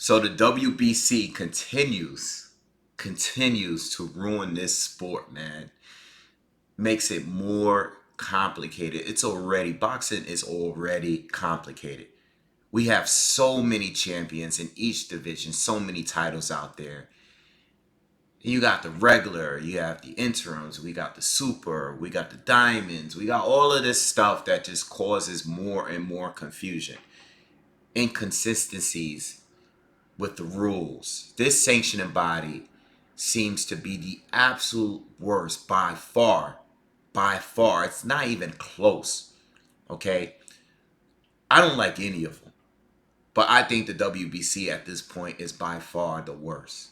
So the WBC continues to ruin this sport, man. Makes it more complicated. Boxing is already complicated. We have so many champions in each division, so many titles out there. You got the regular, you have the interims, we got the super, we got the diamonds, we got all of this stuff that just causes more and more confusion, inconsistencies with the rules. This sanctioning body seems to be the absolute worst by far. By far. It's not even close. Okay? I don't like any of them. But I think the WBC at this point is by far the worst.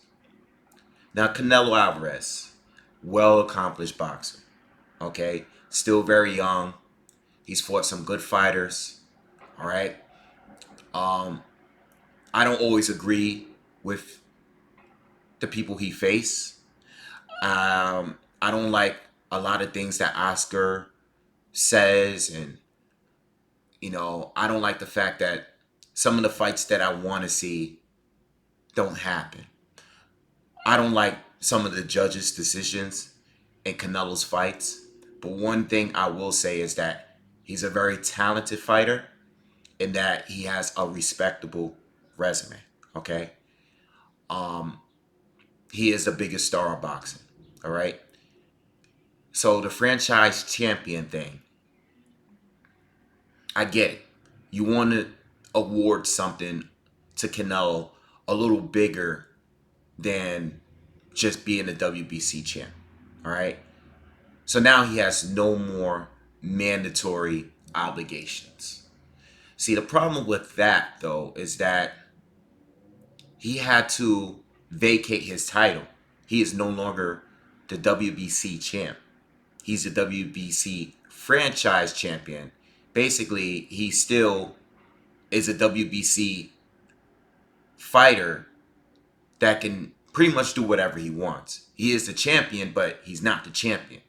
Now, Canelo Alvarez, well accomplished boxer. Okay? Still very young. He's fought some good fighters. All right? I don't always agree with the people he faced. I don't like a lot of things that Oscar says, and I don't like the fact that some of the fights that I want to see don't happen. I don't like some of the judges' decisions in Canelo's fights, but one thing I will say is that he's a very talented fighter and that he has a respectable resume. Okay, he is the biggest star of boxing. All right. So the franchise champion thing, I get it. You want to award something to Canelo a little bigger than just being a WBC champ. All right. So now he has no more mandatory obligations. See, the problem with that, though, is that he had to vacate his title. He is no longer the WBC champ. He's the WBC franchise champion. Basically, he still is a WBC fighter that can pretty much do whatever he wants. He is the champion, but he's not the champion.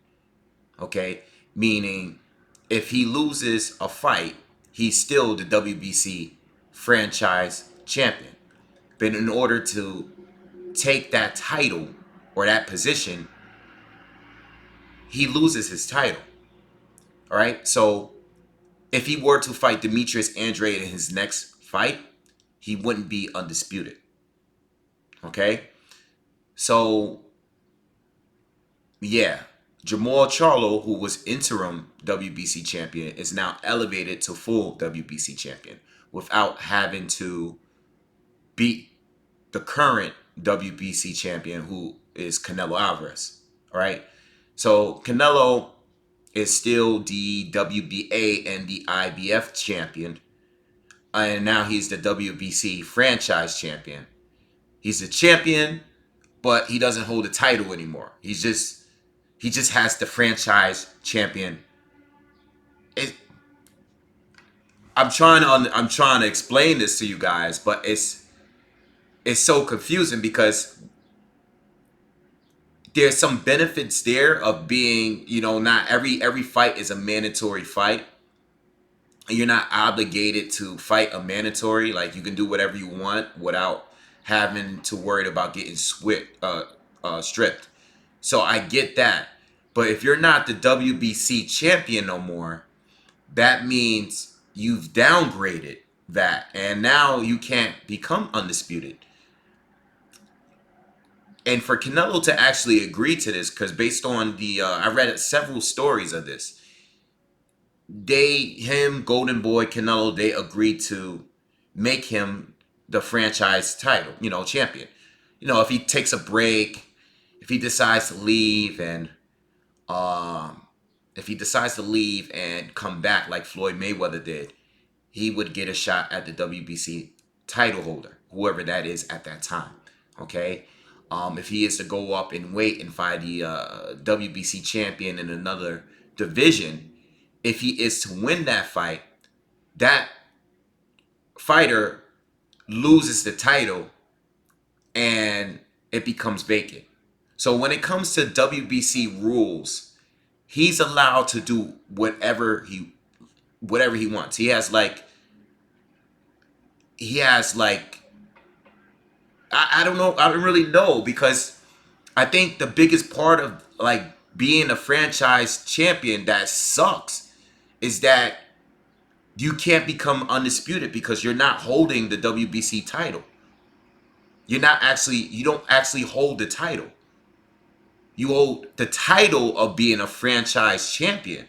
Okay? Meaning, if he loses a fight, he's still the WBC franchise champion. But in order to take that title or that position, he loses his title. All right? So if he were to fight Demetrius Andrade in his next fight, he wouldn't be undisputed. Okay? So, yeah. Jamal Charlo, who was interim WBC champion, is now elevated to full WBC champion without having to beat the current WBC champion, who is Canelo Alvarez. All right? So, Canelo is still the WBA and the IBF champion. And now he's the WBC franchise champion. He's the champion, but he doesn't hold the title anymore. He just has the franchise champion. I'm trying to explain this to you guys, but it's so confusing because there's some benefits there of being, not every fight is a mandatory fight. You're not obligated to fight a mandatory. Like, you can do whatever you want without having to worry about getting stripped. So I get that. But if you're not the WBC champion no more, that means you've downgraded that. And now you can't become undisputed. And for Canelo to actually agree to this, because based on I read several stories of this, Golden Boy, Canelo, they agreed to make him the franchise title, champion. If he takes a break, if he decides to leave and come back like Floyd Mayweather did, he would get a shot at the WBC title holder, whoever that is at that time. Okay. If he is to go up in weight and fight the WBC champion in another division, if he is to win that fight, that fighter loses the title and it becomes vacant. So when it comes to WBC rules, he's allowed to do whatever he wants. He has like I don't know. I don't really know, because I think the biggest part of like being a franchise champion that sucks is that you can't become undisputed because you're not holding the WBC title. You don't actually hold the title. You hold the title of being a franchise champion,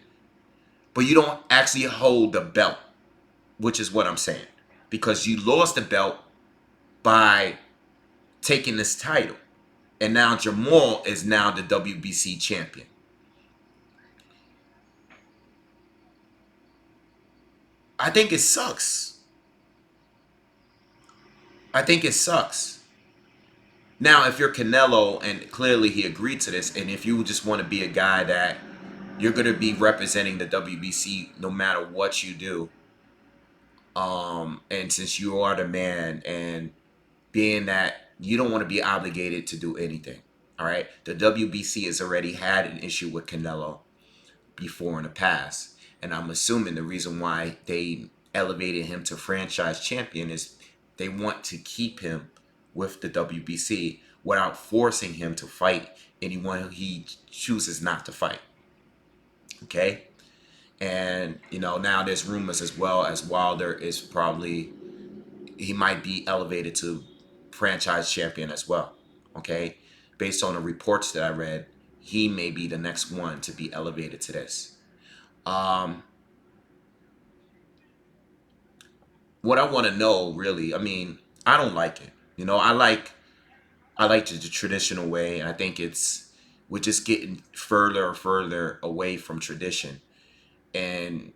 but you don't actually hold the belt, which is what I'm saying. Because you lost the belt by taking this title. And now Jamal is now the WBC champion. I think it sucks. I think it sucks. Now, if you're Canelo, and clearly he agreed to this, and if you just want to be a guy that you're going to be representing the WBC no matter what you do, and since you are the man, and being that you don't want to be obligated to do anything, all right? The WBC has already had an issue with Canelo before in the past, and I'm assuming the reason why they elevated him to franchise champion is they want to keep him with the WBC without forcing him to fight anyone he chooses not to fight. Okay? And, now there's rumors as well as Wilder is probably, he might be elevated to franchise champion as well. Okay? Based on the reports that I read, he may be the next one to be elevated to this. What I want to know, really, I mean, I don't like it. I like the traditional way, and I think we're just getting further and further away from tradition, and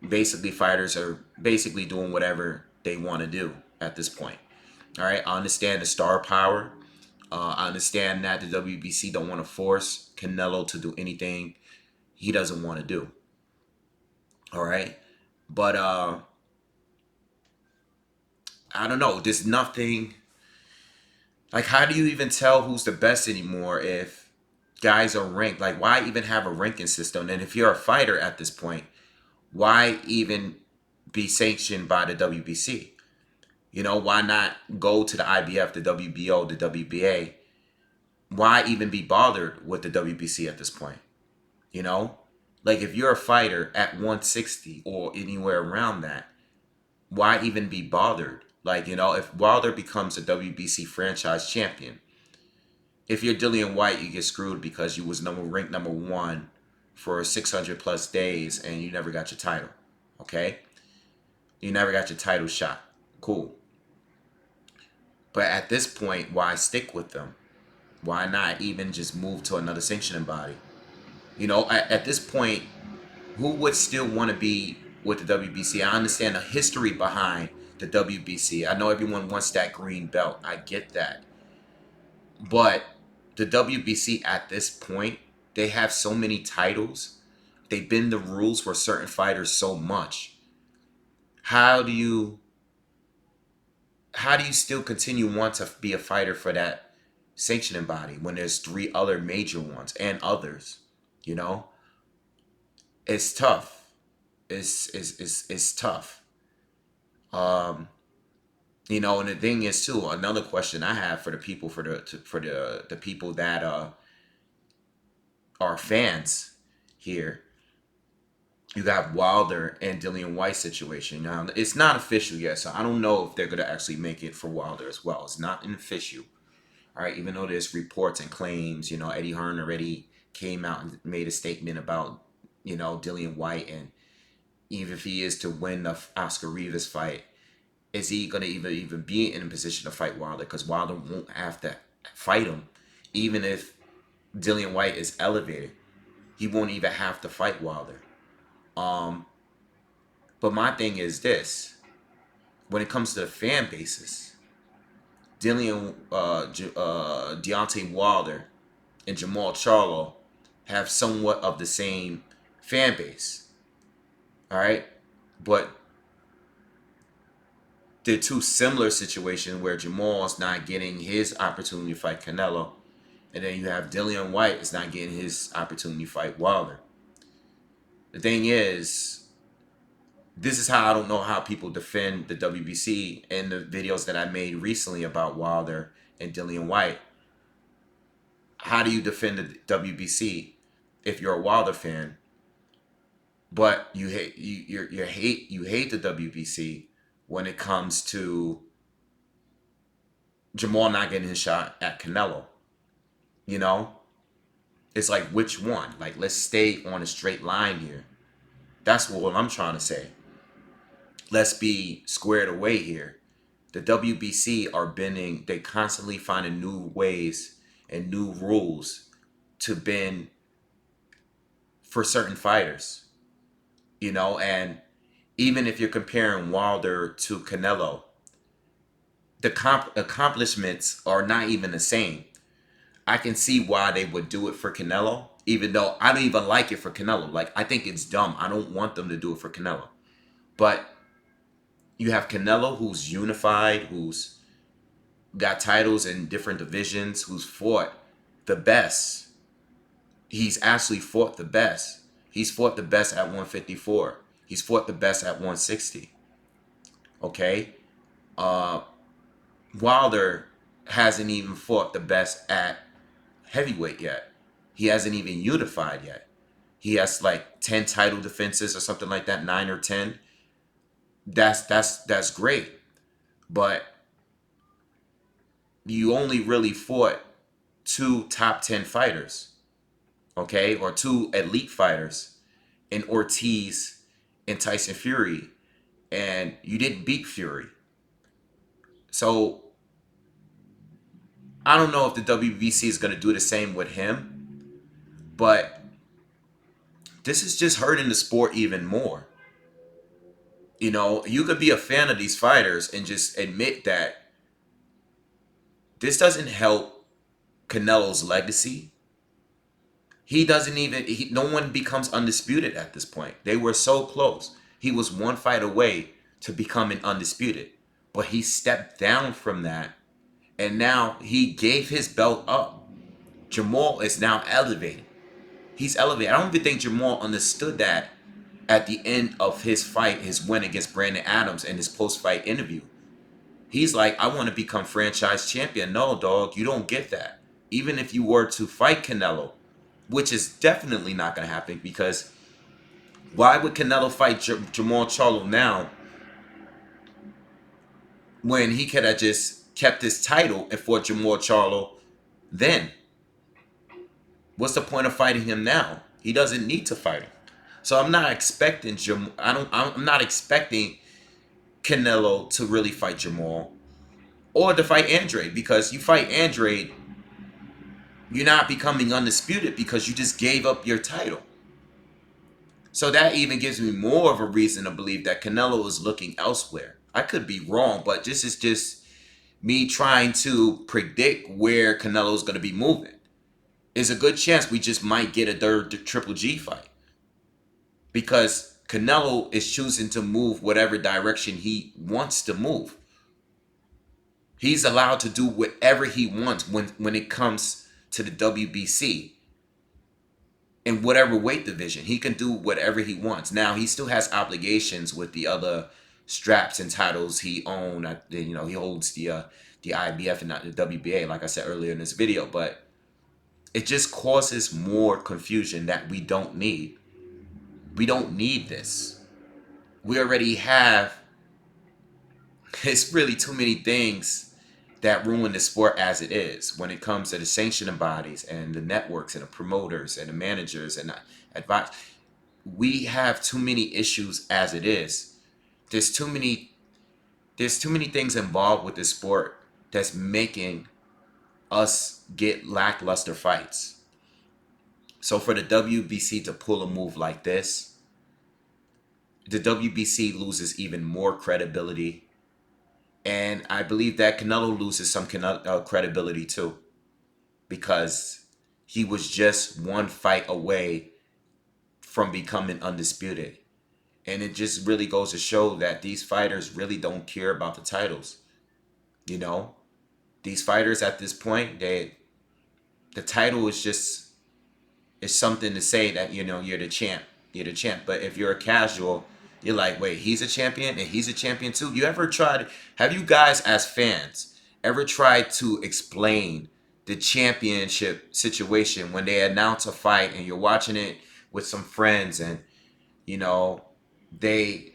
basically fighters are basically doing whatever they want to do at this point. All right, I understand the star power. I understand that the WBC don't want to force Canelo to do anything he doesn't want to do. All right, but I don't know. There's nothing. Like, how do you even tell who's the best anymore if guys are ranked? Like, why even have a ranking system? And if you're a fighter at this point, why even be sanctioned by the WBC? Why not go to the IBF, the WBO, the WBA? Why even be bothered with the WBC at this point? You know? Like, if you're a fighter at 160 or anywhere around that, why even be bothered? Like, if Wilder becomes a WBC franchise champion, if you're Dillian White, you get screwed because you was ranked number one for 600 plus days and you never got your title. Okay? You never got your title shot. Cool. But at this point, why stick with them? Why not even just move to another sanctioning body? At this point, who would still want to be with the WBC? I understand the history behind the WBC. I know everyone wants that green belt. I get that. But the WBC at this point, they have so many titles. They bend the rules for certain fighters so much. How do you still continue want to be a fighter for that sanctioning body when there's three other major ones and others? It's tough. It's tough. And the thing is too, another question I have for the people, for the people that are fans here. You got Wilder and Dillian White situation. Now, it's not official yet, so I don't know if they're going to actually make it for Wilder as well. It's not an official. All right, even though there's reports and claims, Eddie Hearn already came out and made a statement about, Dillian White, and even if he is to win the Oscar Rivas fight, is he going to even be in a position to fight Wilder? Because Wilder won't have to fight him, even if Dillian White is elevated. He won't even have to fight Wilder. But my thing is this: when it comes to the fan bases, Deontay Wilder and Jamal Charlo have somewhat of the same fan base. All right, but they're two similar situations where Jamal is not getting his opportunity to fight Canelo, and then you have Dillian White is not getting his opportunity to fight Wilder. The thing is, This is how I don't know how people defend the WBC in the videos that I made recently about Wilder and Dillian White. How do you defend the WBC if you're a Wilder fan, but you hate the WBC when it comes to Jamal not getting his shot at Canelo? You know, it's like, which one? Like, let's stay on a straight line here. That's what I'm trying to say. Let's be squared away here. The WBC are bending, they constantly finding new ways and new rules to bend for certain fighters, and even if you're comparing Wilder to Canelo, the accomplishments are not even the same. I can see why they would do it for Canelo, even though I don't even like it for Canelo. Like, I think it's dumb. I don't want them to do it for Canelo. But you have Canelo, who's unified, who's got titles in different divisions, who's fought the best. He's actually fought the best. He's fought the best at 154. He's fought the best at 160. Okay? Uh, Wilder hasn't even fought the best at heavyweight yet. He hasn't even unified yet. He has like 10 title defenses or something like that, 9 or 10. That's great. But you only really fought two top 10 fighters, okay? Or two elite fighters in Ortiz and Tyson Fury, and you didn't beat Fury. So I don't know if the WBC is going to do the same with him, but this is just hurting the sport even more. You could be a fan of these fighters and just admit that this doesn't help Canelo's legacy. He doesn't even, no one becomes undisputed at this point. They were so close. He was one fight away to becoming undisputed, but he stepped down from that, and now he gave his belt up. Jamal is now elevated. He's elevated. I don't even think Jamal understood that at the end of his fight, his win against Brandon Adams, and his post-fight interview. He's like, I want to become franchise champion. No, dog, you don't get that. Even if you were to fight Canelo, which is definitely not going to happen, because why would Canelo fight Jamal Charlo now when he could have just kept his title and fought Jamal Charlo then? What's the point of fighting him now? He doesn't need to fight him. So I'm not expecting I'm not expecting Canelo to really fight Jamal or to fight Andre, because you fight Andre, you're not becoming undisputed because you just gave up your title. So that even gives me more of a reason to believe that Canelo is looking elsewhere. I could be wrong, but this is just me trying to predict where Canelo's going to be moving. There's a good chance we just might get a third Triple G fight, because Canelo is choosing to move whatever direction he wants to move. He's allowed to do whatever he wants when it comes to the WBC. In whatever weight division, he can do whatever he wants. Now, he still has obligations with the other straps and titles he owns. He holds the IBF and not the WBA, like I said earlier in this video. But it just causes more confusion that we don't need. We don't need this. We already have. It's really too many things that ruin the sport as it is, when it comes to the sanctioning bodies and the networks and the promoters and the managers and the advice. We have too many issues as it is. There's too many things involved with this sport that's making us get lackluster fights. So for the WBC to pull a move like this, the WBC loses even more credibility. And I believe that Canelo loses some credibility too, because he was just one fight away from becoming undisputed. And it just really goes to show that these fighters really don't care about the titles. These fighters at this point, the title is just, it's something to say that, you're the champ. You're the champ. But if you're a casual, You're like, wait, he's a champion and he's a champion too. You ever tried? Have you guys, as fans, ever tried to explain the championship situation when they announce a fight and you're watching it with some friends and you know they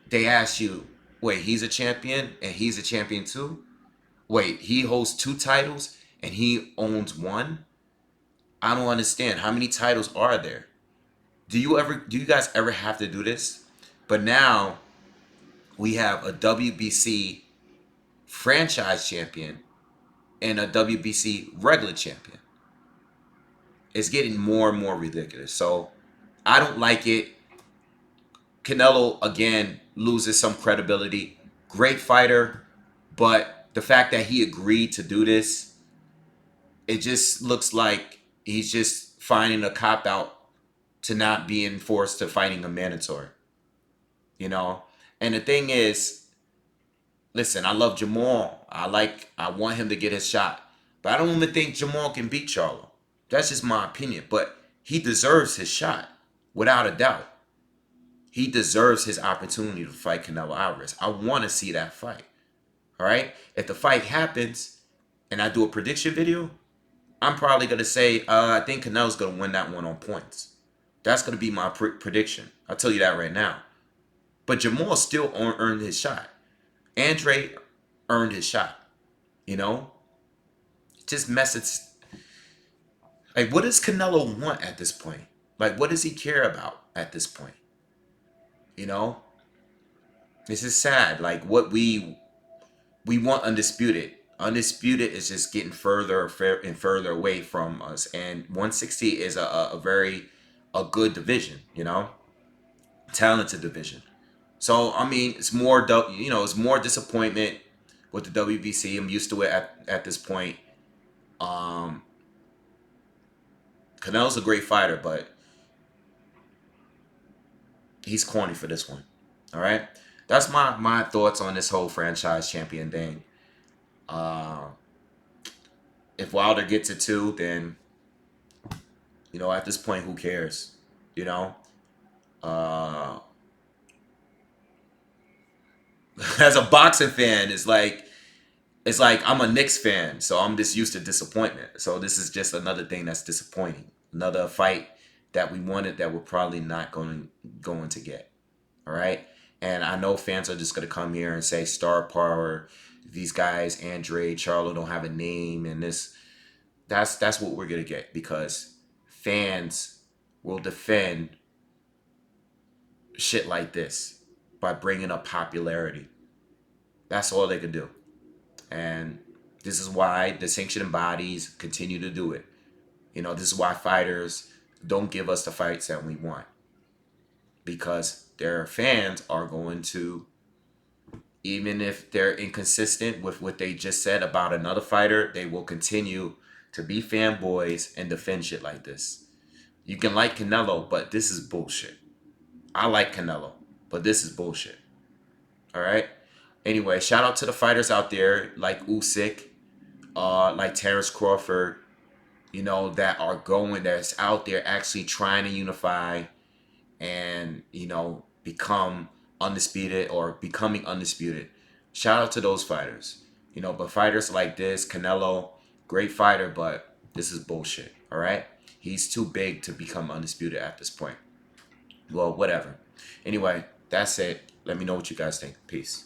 they ask you, wait, he's a champion and he's a champion too? Wait, he holds two titles and he owns one? I don't understand. How many titles are there? Do you guys ever have to do this? But now we have a WBC franchise champion and a WBC regular champion. It's getting more and more ridiculous. So I don't like it. Canelo again loses some credibility. Great fighter, but the fact that he agreed to do this, it just looks like he's just finding a cop out to not being forced to fighting a mandatory. You know? And the thing is, listen, I love Jamal. I want him to get his shot. But I don't even think Jamal can beat Charlo. That's just my opinion. But he deserves his shot, without a doubt. He deserves his opportunity to fight Canelo Alvarez. I want to see that fight. All right? If the fight happens and I do a prediction video, I'm probably going to say, I think Canelo's going to win that one on points. That's going to be my prediction. I'll tell you that right now. But Jamal still earned his shot. Andre earned his shot. You know? Just messes. Like, what does Canelo want at this point? Like, what does he care about at this point? You know? This is sad. Like, what we want undisputed. Undisputed is just getting further and further away from us. And 160 is a very a good division, you know? Talented division. So I mean, it's more it's more disappointment with the WBC. I'm used to it at this point. Um, Canelo's a great fighter, but he's corny for this one. All right, that's my thoughts on this whole franchise champion thing. Uh, if Wilder gets it too, then at this point, who cares? You know, uh, as a boxing fan, it's like I'm a Knicks fan, so I'm just used to disappointment. So this is just another thing that's disappointing. Another fight that we wanted that we're probably not going to get. All right, and I know fans are just gonna come here and say star power. These guys, Andre, Charlo, don't have a name, and this. That's what we're gonna get because fans will defend shit like this by bringing up popularity. That's all they can do. And this is why the sanctioning bodies continue to do it. This is why fighters don't give us the fights that we want. Because their fans are going to, even if they're inconsistent with what they just said about another fighter, they will continue to be fanboys and defend shit like this. You can like Canelo, but this is bullshit. I like Canelo, but this is bullshit. All right? Anyway, shout out to the fighters out there like Usyk, like Terrence Crawford, that's out there actually trying to unify and, become undisputed or becoming undisputed. Shout out to those fighters. But fighters like this, Canelo, great fighter, but this is bullshit. All right? He's too big to become undisputed at this point. Well, whatever. Anyway, that's it. Let me know what you guys think. Peace.